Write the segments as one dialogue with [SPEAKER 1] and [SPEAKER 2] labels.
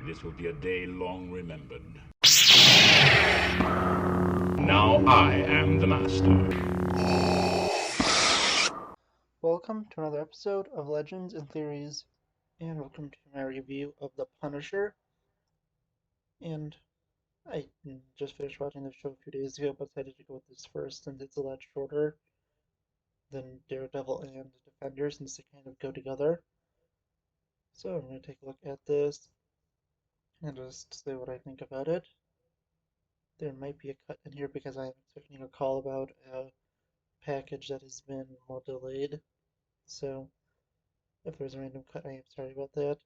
[SPEAKER 1] This will be a day long remembered. Now I am the master.
[SPEAKER 2] Welcome to another episode of Legends and Theories, and welcome to my review of The Punisher. And I just finished watching the show a few days ago, but decided to go with this first since it's a lot shorter than Daredevil and Defender, since they kind of go together. So I'm going to take a look at this and just say what I think about it. There might be a cut in here because I'm expecting a call about a package that has been more delayed. So if there's a random cut, I am sorry about that.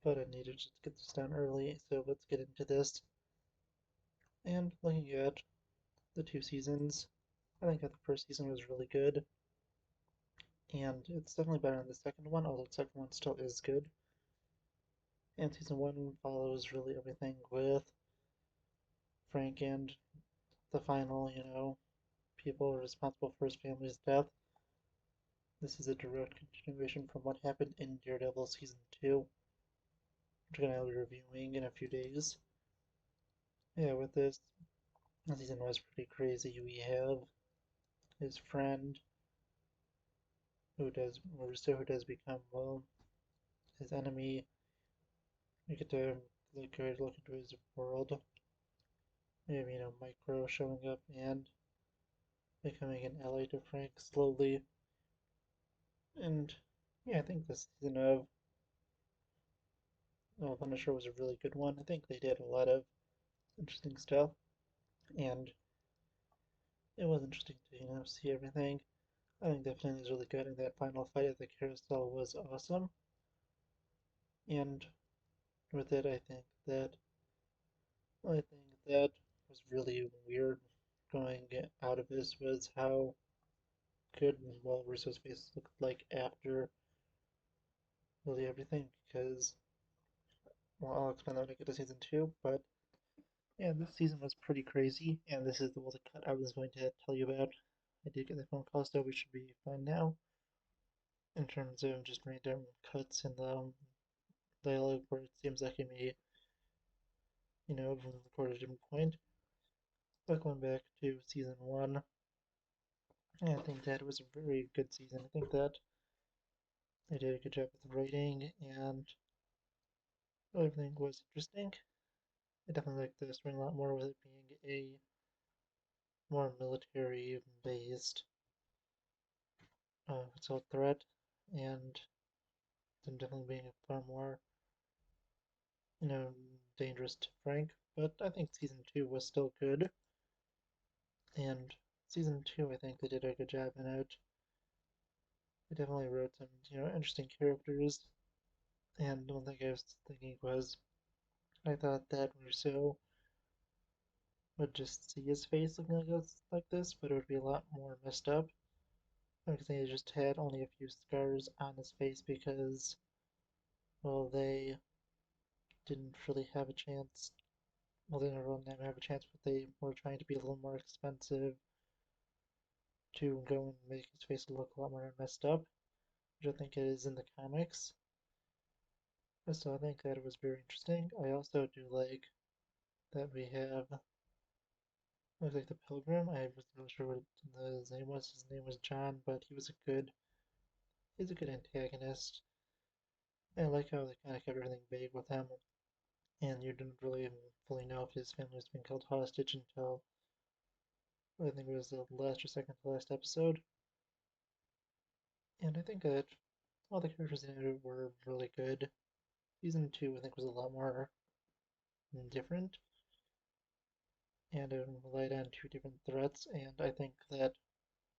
[SPEAKER 2] But I needed to get this done early, so let's get into this. And looking at the two seasons, I think that the first season was really good, and it's definitely better than the second one, although the second one still is good. And season one follows really everything with Frank and the final, people responsible for his family's death. This is a direct continuation from what happened in Daredevil season 2, which we're going to be reviewing in a few days. Yeah, with this season was pretty crazy. We have his friend Russo, who does become, well, his enemy. You get to look into his world. We have, Micro showing up and becoming an ally to Frank slowly. And yeah, I think this season of Punisher was a really good one. I think they did a lot of interesting stuff, and it was interesting to see everything. I think the finale was really good, and that final fight at the carousel was awesome. And with it, I think that was really weird going out of this was how good and well Russo's face looked like after really everything, because, well, I'll explain that when I get to season 2, but yeah, this season was pretty crazy, and this is the cut I was going to tell you about. I did get the phone call, so we should be fine now in terms of just random cuts in the dialogue where it seems like he may, record a different point. But going back to season 1, I think that it was a very good season. I think that they did a good job with the writing, and everything was interesting. I definitely like the story a lot more with it being a more military based threat, and them definitely being far more, you know, dangerous to Frank. But I think season 2 was still good, and season 2, I think they did a good job in it. They definitely wrote some, interesting characters, and one thing I was thinking was I thought that Rousseau would just see his face looking like this, but it would be a lot more messed up. Because he just had only a few scars on his face because, well, they didn't really have a chance. Well, they didn't really have a chance, but they were trying to be a little more expensive to go and make his face look a lot more messed up, which I think it is in the comics. So I think that it was very interesting. I also do like that we have, looks like the Pilgrim. I wasn't really sure what his name was. His name was John, but he's a good antagonist. I like how they kind of kept everything vague with him, and you didn't really fully know if his family was being held hostage until I think it was the last or second to last episode. And I think that all the characters in it were really good. Season 2, I think, was a lot more different, and it relied on two different threats. And I think that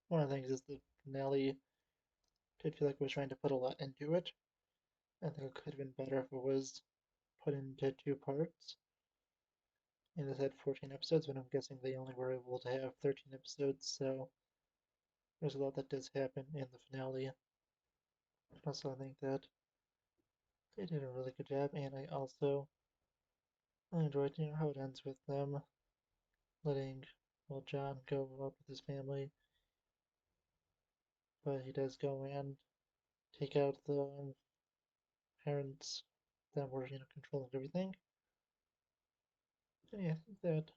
[SPEAKER 2] one of the things is the finale did feel like it was trying to put a lot into it. I think it could have been better if it was put into two parts. And this had 14 episodes, but I'm guessing they only were able to have 13 episodes, so there's a lot that does happen in the finale. Also, I think that they did a really good job, and I enjoyed, how it ends with them letting, well, John go up with his family, but he does go and take out the parents that were, controlling everything. And yeah, I think that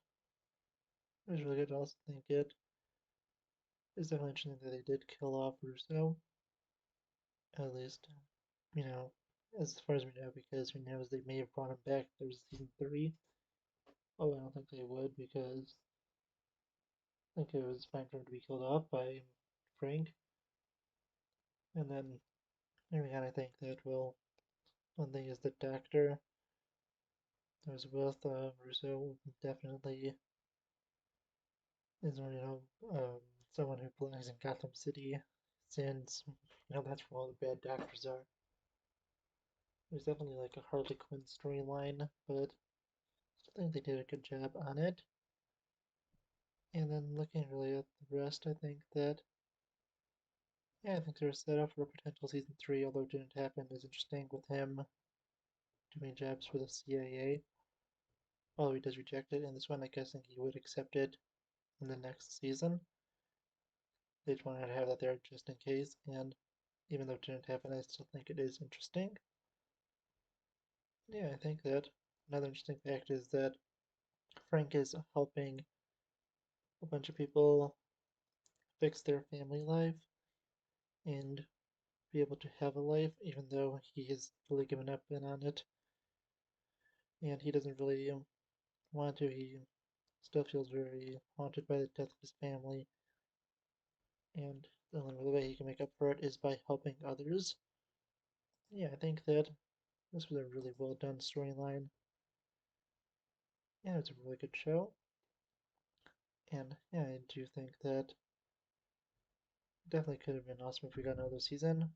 [SPEAKER 2] was really good. I also think it is definitely interesting that they did kill off Russo, at least, as far as we know, because who knows, they may have brought him back if there was season 3. Oh, I don't think they would, because I think it was fine for him to be killed off by Frank. And then, again, I think that, well, one thing is the doctor that was with Russo definitely is, someone who belongs in Gotham City, since, that's where all the bad doctors are. There's definitely like a Harley Quinn storyline, but I think they did a good job on it. And then looking really at the rest, I think that, yeah, I think they're set up for a potential season 3, although it didn't happen, is interesting with him doing jobs for the CIA. Although he does reject it in this one, I guess think he would accept it in the next season. They just wanted to have that there just in case, and even though it didn't happen, I still think it is interesting. Yeah, I think that another interesting fact is that Frank is helping a bunch of people fix their family life and be able to have a life, even though he has fully given up on it, and he doesn't really want to. He still feels very haunted by the death of his family, and the only way he can make up for it is by helping others. Yeah, I think that this was a really well done storyline, and it's a really good show. And yeah, I do think that it definitely could have been awesome if we got another season,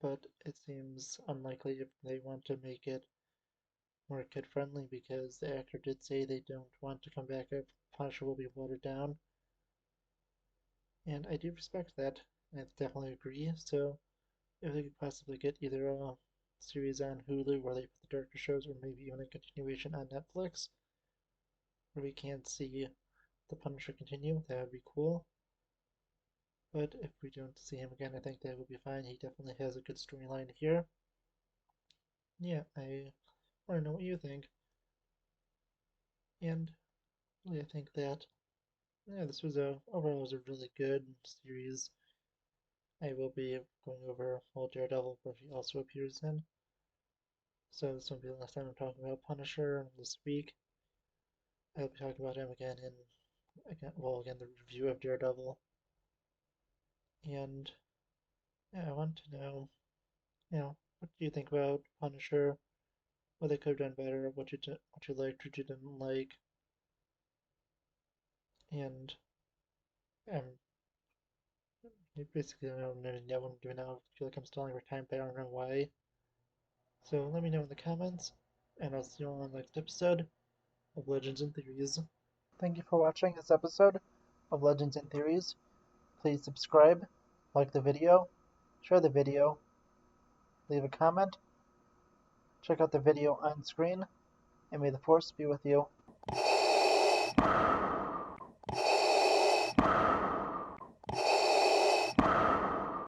[SPEAKER 2] but it seems unlikely if they want to make it more kid friendly, because the actor did say they don't want to come back if Punisher will be watered down. And I do respect that. I definitely agree. So if they could possibly get either a series on Hulu where they put the darker shows, or maybe even a continuation on Netflix where we can see the Punisher continue, that would be cool. But if we don't see him again, I think that would be fine. He definitely has a good storyline here. Yeah, I want to know what you think. And really, I think that, yeah, this was overall was a really good series. I will be going over all Daredevil, where he also appears in. So this won't be the last time I'm talking about Punisher this week. I'll be talking about him again in again the review of Daredevil. And yeah, I want to know, what do you think about Punisher? What they could have done better? What you liked, what you didn't like? And um, basically, I don't really know what I'm doing now. I feel like I'm stalling for time, but I don't know why. So let me know in the comments, and I'll see you on the next episode of Legends and Theories. Thank you for watching this episode of Legends and Theories. Please subscribe, like the video, share the video, leave a comment, check out the video on screen, and may the Force be with you.